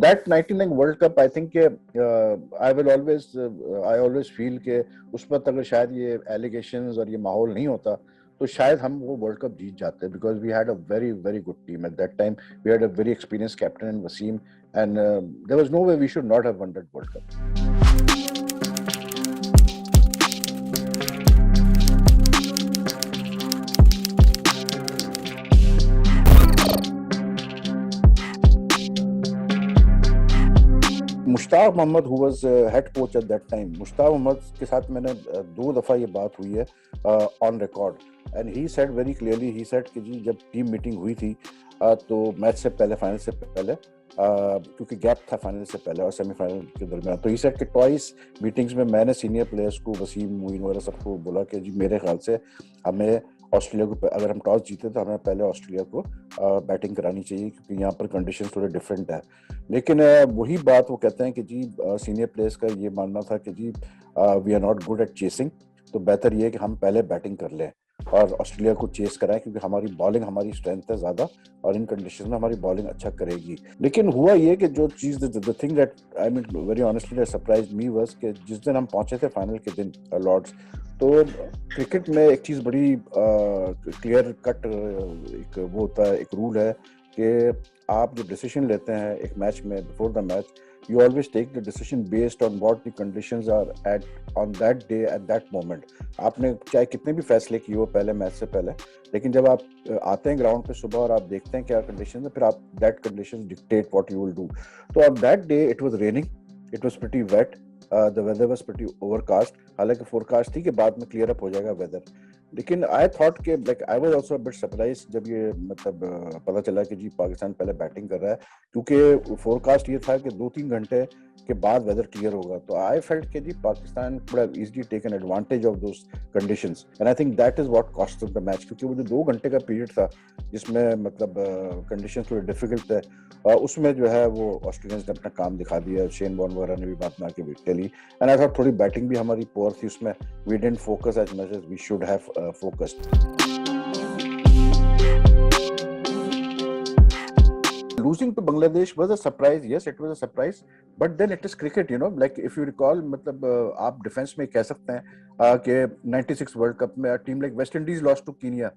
that 99 World Cup, I think I always feel کہ اس وقت اگر شاید یہ allegations اور یہ ماحول نہیں ہوتا تو شاید ہم وہ ورلڈ کپ جیت جاتے because we had a very very good team at that time. We had a very experienced captain in Wasim, and there was no way we should not have won that World Cup. Mushtaq Muhammad who was head coach at that time, مشتاق محمد کے ساتھ میں نے 2 دفعہ یہ بات ہوئی ہے on record, and he said very clearly, he said کہ جی جب ٹیم میٹنگ ہوئی تھی تو میچ سے پہلے فائنل سے پہلے کیونکہ گیپ تھا فائنل سے پہلے اور سیمی فائنل کے درمیان, تو he said کہ ٹوائس میٹنگز میں نے سینئر پلیئرس کو, وسیم, معین وغیرہ سب کو بولا کہ جی میرے خیال سے ہمیں آسٹریلیا کو, اگر ہم ٹاس جیتے تو ہمیں پہلے آسٹریلیا کو بیٹنگ کرانی چاہیے کیونکہ یہاں پر کنڈیشن تھوڑے ڈفرینٹ ہے. لیکن وہی بات وہ کہتے ہیں کہ جی سینئر پلیئرس کا یہ ماننا تھا کہ جی we are not good at chasing, تو بہتر یہ ہے کہ ہم پہلے بیٹنگ کر لیں اور آسٹریلیا کو چیس کرائیں کیونکہ ہماری بالنگ ہماری اسٹرینتھ ہے زیادہ اور ان کنڈیشن میں ہماری بالنگ اچھا کرے گی. لیکن ہوا یہ کہ جو چیز the thing that I mean very honestly that surprised me was کہ جس دن ہم پہنچے تھے فائنل کے دن لارڈس, تو کرکٹ میں ایک چیز بڑی کلیئر کٹ ایک وہ ہوتا ہے, ایک رول ہے کہ آپ جو ڈیسیشن لیتے ہیں ایک میچ میں before the match, you always take the decision based on what the conditions are on that day at that moment. آپ نے چاہے کتنے بھی فیصلے کیے ہو پہلے میچ سے پہلے, لیکن جب آپ آتے ہیں گراؤنڈ پہ صبح اور آپ دیکھتے ہیں کیا کنڈیشن ہے, پھر آپ that conditions dictate what you will do. تو on that day it was raining, it was pretty wet, the weather was pretty overcast, حالانکہ فورکاسٹ تھی کہ بعد میں کلیئر اپ ہو جائے گا ویدر. لیکن I thought کہ like I was also a bit surprised جب یہ مطلب پتہ چلا کہ جی پاکستان پہلے بیٹنگ کر رہا ہے, کیونکہ فورکاسٹ یہ تھا کہ 2-3 گھنٹے کے بعد ویدر کلیئر ہوگا. تو I felt کہ جی Pakistan could have easily taken advantage of those conditions, and I think that is what cost them the match, کیونکہ وہ جو 2 گھنٹے کا پیریڈ تھا جس میں مطلب کنڈیشن تھوڑے ڈیفیکلٹ تھے, اس میں جو ہے وہ آسٹریلینس نے اپنا کام دکھا دیا. شین وارن وغیرہ نے بھی بات نہ کی ٹیلی, اینڈ آئی تھاٹ تھوڑی بیٹنگ بھی ہماری پور تھی اس میں, we didn't focus as much as we should have focused. Losing to Bangladesh was a surprise. Yes, it was a surprise. But then it is cricket, you know. Like if you recall, مطلب آپ defence میں کہہ سکتے ہیں کہ 96 world cup میں team like West Indies lost to Kenya,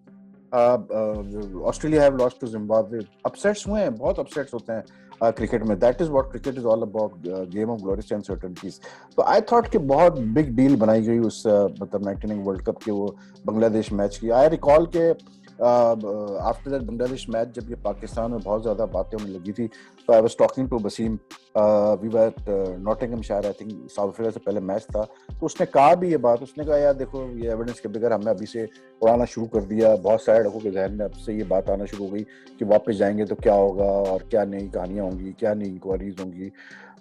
Australia have lost to Zimbabwe. Upsets ہوئے ہیں, بہت upsets ہوتے ہیں کرکٹ میں. That is what cricket is all about, game of glories and uncertainties. تو I thought کہ بہت big deal بنائی گئی اس مطلب 99 ورلڈ کپ کے وہ بنگلہ دیش میچ کی. I recall کہ after that بنگلہ دیش میچ جب یہ پاکستان میں بہت زیادہ باتیں ہونے لگی تھی, تو I was talking to Wasim, we were at Nottinghamshire, I think South Africa سے پہلے میچ تھا, تو اس نے کہا بھی یہ بات, اس نے کہا یار دیکھو یہ ایویڈنس کے بغیر ہم نے ابھی سے اڑانا شروع کر دیا, بہت سارے لوگوں کے ذہن میں اب سے یہ بات آنا شروع ہو گئی کہ واپس جائیں گے تو کیا ہوگا اور کیا نئی کہانیاں ہوں گی, کیا نئی انکوائریز ہوں گی.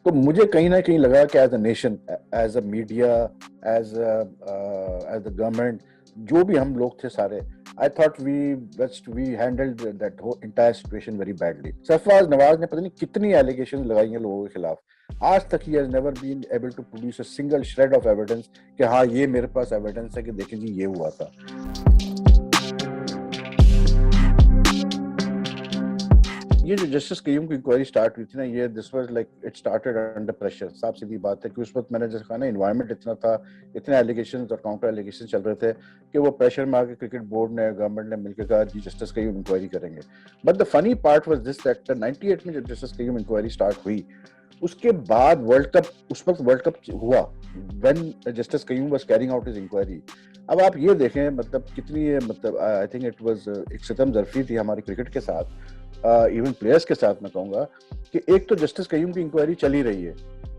تو مجھے کہیں نہ کہیں لگا کہ as a nation, as a media, as a government, جو بھی ہم لوگ تھے سارے, I thought we handled that whole entire situation very badly. سرفراز نواز نے پتہ نہیں کتنی allegations لگائی ہیں لوگوں کے خلاف, آج تک he has never been able to produce a single shred of evidence کہ ہاں یہ میرے پاس ایویڈنس ہے کہ دیکھیں جی یہ ہوا تھا. یہ جو جسٹس قیوم کی انکوائری سٹارٹ ہوئی تھی نا, یہ this was like it started under pressure. صاحب سیدھی بات ہے کہ اس وقت میں نے جیسے کہا نا انوائرمنٹ اتنا تھا, اتنے ایلیگیشنز اور کاؤنٹر ایلیگیشن چل رہے تھے کہ وہ پریشر میں آ کے کرکٹ بورڈ نے, گورنمنٹ نے مل کے کہا جی جسٹس قیوم انکوائری کریں گے. بٹ دا فنی پارٹ واز دس دیٹ 98 میں جب جسٹس قیوم انکوائری سٹارٹ ہوئی, اس کے بعد ورلڈ کپ, اس وقت ورلڈ کپ ہوا when justice Qayyum was carrying out his inquiry. اب آپ یہ دیکھیں مطلب کتنی مطلب آئی تھنک اٹ واز ایک ستم ظرفی تھی ہماری کرکٹ کے ساتھ, ایون پلیئرس کے ساتھ. میں کہوں گا کہ ایک تو جسٹس قیوم کی انکوائری چل ہی رہی ہے,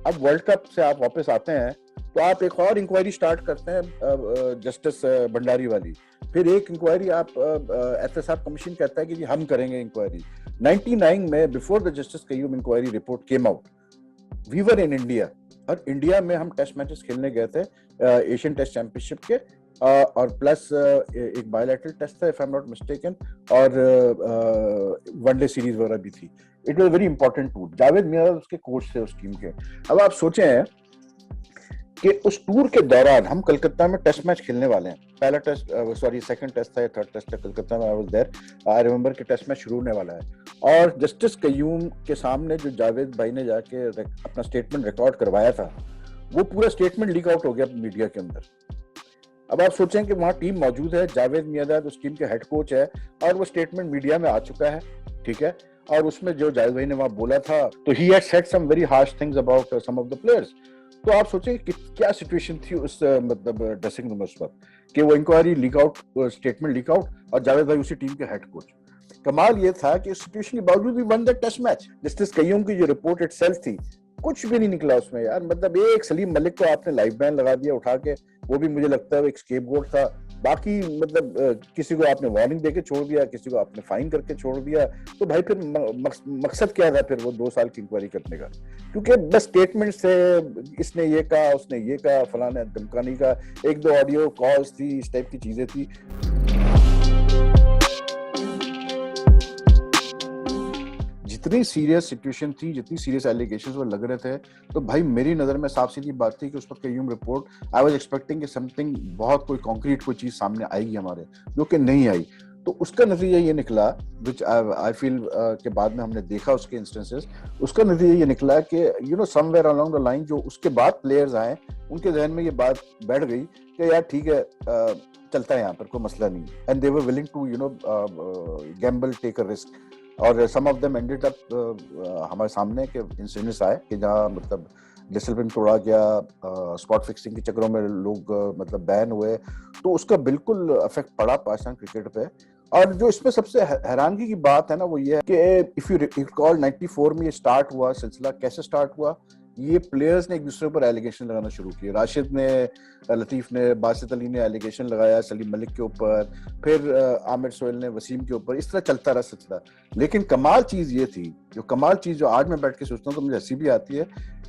اب ورلڈ کپ سے آپ واپس آتے ہیں تو آپ ایک اور انکوائری سٹارٹ کرتے ہیں جسٹس بھنڈاری والی, پھر ایک انکوائری آپ احتساب کمیشن کہتا ہے کہ جی ہم کریں گے انکوائری. 99 میں before the justice Qayyum inquiry report came out, we were in India, اور انڈیا میں ہم ٹیسٹ میچز کھیلنے گئے تھے ایشین ٹیسٹ چیمپئن شپ کے, اور پلس ایک بائی لیٹرل ٹیسٹ تھا if I'm not mistaken, اور ون ڈے سیریز وغیرہ بھی تھی. It was very important tour. Javed میاں اس کے کوچ تھے اس ٹیم کے. اب آپ سوچیں کہ اس ٹور کے دوران ہم کلکتہ میں ٹیسٹ میچ کھیلنے والے ہیں. پہلا ٹیسٹ سیکنڈ ٹیسٹ تھا یا تھرڈ ٹیسٹ تھا کلکتہ میں. I was there. I remember کہ ٹیسٹ میچ شروع ہونے والا ہے اور جسٹس قیوم کے سامنے جو جاوید بھائی نے جا کے اپنا اسٹیٹمنٹ ریکارڈ کروایا تھا, وہ پورا اسٹیٹمنٹ لیک آؤٹ ہو گیا میڈیا کے اندر. اب آپ سوچیں کہ وہاں ٹیم موجود ہے, جاوید میانداد اس ٹیم کے ہیڈ کوچ ہے, اور وہ اسٹیٹمنٹ میڈیا میں آ چکا ہے, ٹھیک ہے, اور اس میں جو جاوید بھائی نے وہاں بولا تھا تو he had said some very harsh things about some of the players. تو آپ سوچیں کہ کیا سچویشن تھی اس مطلب ڈریسنگ روم اس وقت کہ وہ inquiry leak out, statement leak out, اور جاوید بھائی اسی ٹیم کے ہیڈ کوچ. کمال یہ تھا کہ اس سچویشن کے باوجود بھی won the test match. Justice Qayyum کی جو رپورٹ اٹ سیلف تھی, کچھ بھی نہیں نکلا اس میں یار. مطلب ایک سلیم ملک کو آپ نے لائف بین لگا دیا اٹھا کے, وہ بھی مجھے لگتا ہے ایک اسکیپ گوٹ تھا. باقی مطلب کسی کو آپ نے وارننگ دے کے چھوڑ دیا, کسی کو آپ نے فائن کر کے چھوڑ دیا. تو بھائی پھر مقصد کیا تھا پھر وہ 2 سال کی انکوائری کرنے کا؟ کیونکہ بس اسٹیٹمنٹ سے اس نے یہ کہا, اس نے یہ کہا, فلاں نے دھمکانی کا, 1-2 آڈیو کالز تھی, اس ٹائپ کی چیزیں تھی. جتنی سیریس سچویشن تھی, جتنی سیریس ایلیگیشنز وہ لگ رہے تھے, تو بھائی میری نظر میں صاف سیدھی بات تھی کہ اس وقت قیوم رپورٹ آئی واز ایکسپیکٹنگ کہ سم تھنگ بہت کوئی کانکریٹ کوئی چیز سامنے آئے گی ہمارے, جو کہ نہیں آئی. تو اس کا نتیجہ یہ نکلا وچ آئی فیل کہ بعد میں ہم نے دیکھا اس کے انسٹنسز, اس کا نتیجہ یہ نکلا کہ you know somewhere along the line جو اس کے بعد پلیئرز آئے ان کے ذہن میں یہ بات بیٹھ گئی کہ یار ٹھیک ہے چلتا ہے یہاں پر, کوئی مسئلہ نہیں. And they were willing to you know gamble, take a risk. اور some of them ended up ہمارے سامنے کہ انسیڈنٹس آئے کہ جہاں مطلب ڈسپلن توڑا گیا, اسپاٹ فکسنگ کے چکروں میں لوگ مطلب بین ہوئے. تو اس کا بالکل افیکٹ پڑا پاکستان کرکٹ پہ. اور جو اس میں سب سے حیرانگی کی بات ہے نا وہ یہ ہے کہ اف یو ریکال 94 میں یہ اسٹارٹ ہوا سلسلہ. کیسے اسٹارٹ ہوا؟ یہ پلیئرز نے ایک دوسرے پر ایلیگیشن لگانا شروع کیے. راشد نے, لطیف نے, باسط علی نے ایلیگیشن لگایا سلیم ملک کے اوپر, پھر عامر سہیل نے وسیم کے اوپر, اس طرح چلتا رہا سلسلہ. لیکن کمال چیز یہ تھی, کمال چیز جو آج میں بیٹھ کے سوچتا ہوں تو مجھے ہنسی بھی آتی ہے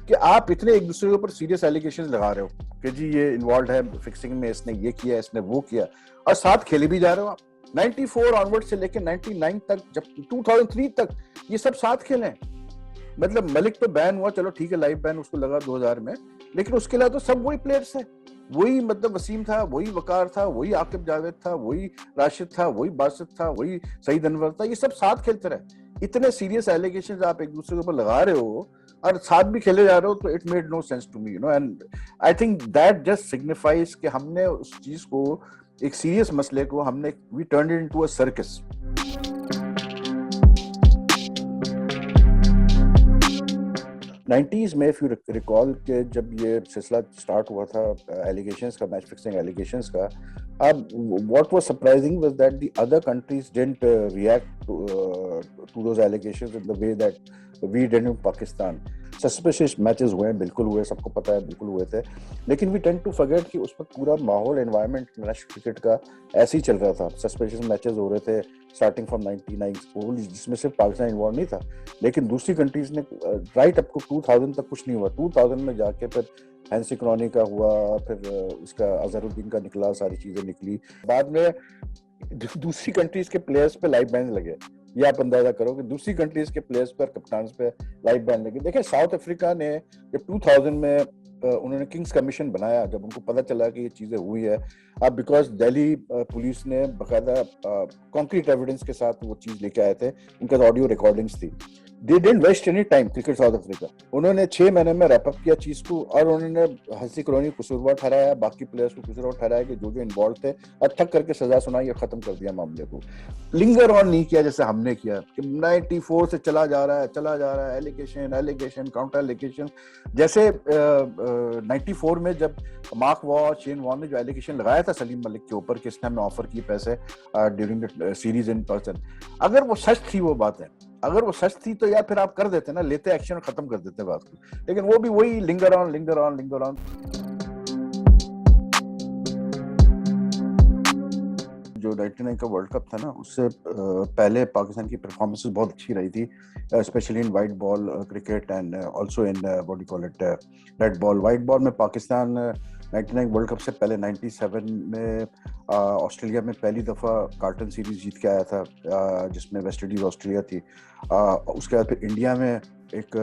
کہ آپ اتنے ایک دوسرے کے اوپر سیریس ایلیگیشن لگا رہے ہو کہ جی یہ انوالوڈ ہے فکسنگ میں, اس نے یہ کیا, اس نے وہ کیا, اور ساتھ کھیلے بھی جا رہے ہو آپ. 94 آنورڈ سے لے کے 99 تک, جب 2003 تک یہ سب ساتھ کھیلیں. مطلب ملک تو بین ہوا, چلو ٹھیک ہے, لائف بین اس کو لگا 2000 میں, لیکن اس کے علاوہ تو سب وہی پلیئرس ہیں. وہی مطلب وسیم تھا, وہی وقار تھا, وہی عاقب جاوید تھا, وہی راشد تھا, وہی باسط تھا, وہی سعید انور تھا. یہ سب ساتھ کھیلتے رہے. اتنے سیریس ایلیگیشنز آپ ایک دوسرے کے اوپر لگا رہے ہو اور ساتھ بھی کھیلے جا رہے ہو, تو it made no sense to me, you know. And I think that just signifies کہ ہم نے اس چیز کو, ایک سیریس مسئلے کو ہم نے we turned it into a circus. 90s میں if you recall کہ جب یہ سلسلہ اسٹارٹ ہوا تھا ایلیگیشنز کا, میچ فکسنگ ایلیگیشنز کا, اب what was surprising was that the other countries didn't react to those allegations in the way that we did in Pakistan. Suspicious matches ہوئے, بالکل ہوئے, سب کو پتا ہے بالکل ہوئے تھے, لیکن we tend to forget کہ اس وقت پورا ماحول انوائرمنٹ انٹرنیشنل کرکٹ کا ایسے ہی چل رہا تھا. سسپیشیس میچز ہو رہے تھے اسٹارٹنگ فرام 99, جس میں صرف پاکستان انوالو نہیں تھا, لیکن دوسری کنٹریز نے رائٹ اپ کو 2000 تک کچھ نہیں ہوا. 2000 میں جا کے پھر ہینسی کرونی کا ہوا, پھر اس کا اظہر الدین کا نکلا, ساری چیزیں نکلی. بعد میں دوسری کنٹریز کے پلیئرز پہ لائف بین لگے. یہ آپ اندازہ کرو کہ دوسری کنٹریز کے پلیئرز پر, کپتانز پہ لائف بین لگے. دیکھیں ساؤتھ افریقہ نے جب 2000 میں انہوں نے کنگز کمیشن بنایا, جب ان کو پتہ چلا کہ یہ چیزیں ہوئی ہے, اب بیکاز دہلی پولیس نے باقاعدہ کانکریٹ ایویڈنس کے ساتھ وہ چیز لے کے آئے تھے, ان کے آڈیو ریکارڈنگس تھی. They didn't waste any time cricket South Africa. انہوں نے 6 مہینے میں ریپ اپ کیا چیز کو, اور انہوں نے ہنسی کرونی قصوروار ٹھہرایا, باقی پلیئرس کو قصوروار ٹھہرایا کہ جو انوالو تھے, اور تھک کر کے سزا سنائی اور ختم کر دیا معاملے کو. لنگر آن نہیں کیا جیسے ہم نے کیا کہ 94 سے چلا جا رہا ہے ایلیگیشن کاؤنٹر ایلیگیشن. جیسے 94 میں جب مارک وار, شین وارن نے جو ایلیگیشن لگایا تھا سلیم ملک کے اوپر کہ اس نے ہمیں آفر کی پیسے during the series in person, اگر وہ سچ تھی وہ بات ہے, اگر وہ سچ تھی تو یا پھر آپ کر دیتے نا, لیتے ایکشن اور ختم کر دیتے بات کو. لیکن وہ بھی وہی لنگر آن. جو 99 کا ورلڈ کپ تھا نا, اس سے پہلے پاکستان کی پرفارمنسز بہت اچھی رہی تھی, especially in white ball cricket and also in what you call it red ball. White ball میں پاکستان 99 ورلڈ کپ سے پہلے 97 میں آسٹریلیا میں پہلی دفعہ کارٹن سیریز جیت کے آیا تھا, جس میں ویسٹ انڈیز آسٹریلیا تھی. اس کے بعد پھر انڈیا میں ایک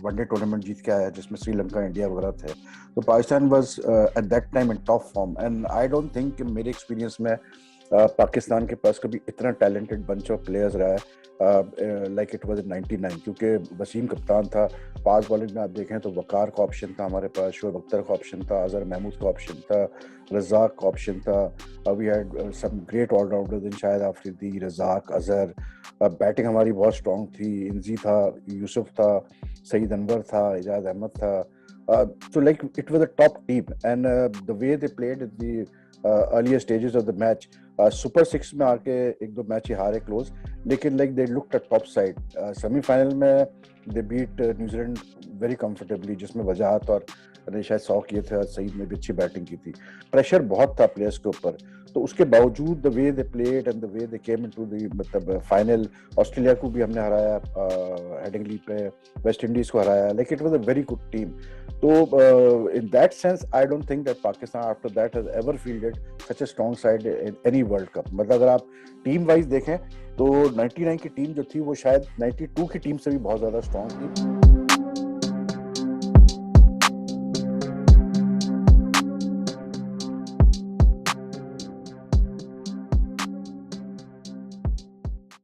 ون ڈے ٹورنامنٹ جیت کے آیا جس میں سری لنکا انڈیا وغیرہ تھے. تو Pakistan was at that time in top form and I don't think کہ میرے ایکسپیرینس میں پاکستان کے پاس کبھی اتنا ٹیلنٹڈ بنچ آف پلیئرز رہا ہے لائک اٹ واز ان 99 کیونکہ وسیم کپتان تھا. فاسٹ بالنگ میں آپ دیکھیں تو وقار کا آپشن تھا ہمارے پاس, شعیب اختر کا آپشن تھا, اظہر محمود کا آپشن تھا, رزاق کا آپشن تھا. We had some great all rounders in Shahid Afridi, Razzaq, Azhar. Batting ہماری بہت اسٹرانگ تھی, انزی تھا, یوسف تھا, سعید انور تھا, اجاز احمد تھا. So like it was a top team and the way they played at the earlier stages of the match, Super 6 میں آ کے ایک دو میچ ہی ہارے کلوز, لیکن like they looked at top side. Semi final میں they beat New Zealand very comfortably جس میں وجاہت اور نے شاید 100 کیے تھے, اور سعید نے بھی اچھی بیٹنگ کی تھی. پریشر بہت تھا پلیئرس کے اوپر, تو اس کے باوجود the way they played and the way they came into the مطلب فائنل, آسٹریلیا کو بھی ہم نے ہرایا ہیڈنگلی پہ, ویسٹ انڈیز کو ہرایا, like it was a very good team. So in that sense I don't think that Pakistan after that has ever fielded such a strong side in any World Cup. مطلب اگر آپ team wise دیکھیں تو 99 کی team جو تھی وہ شاید 92 کی ٹیم سے بھی بہت زیادہ اسٹرانگ تھی.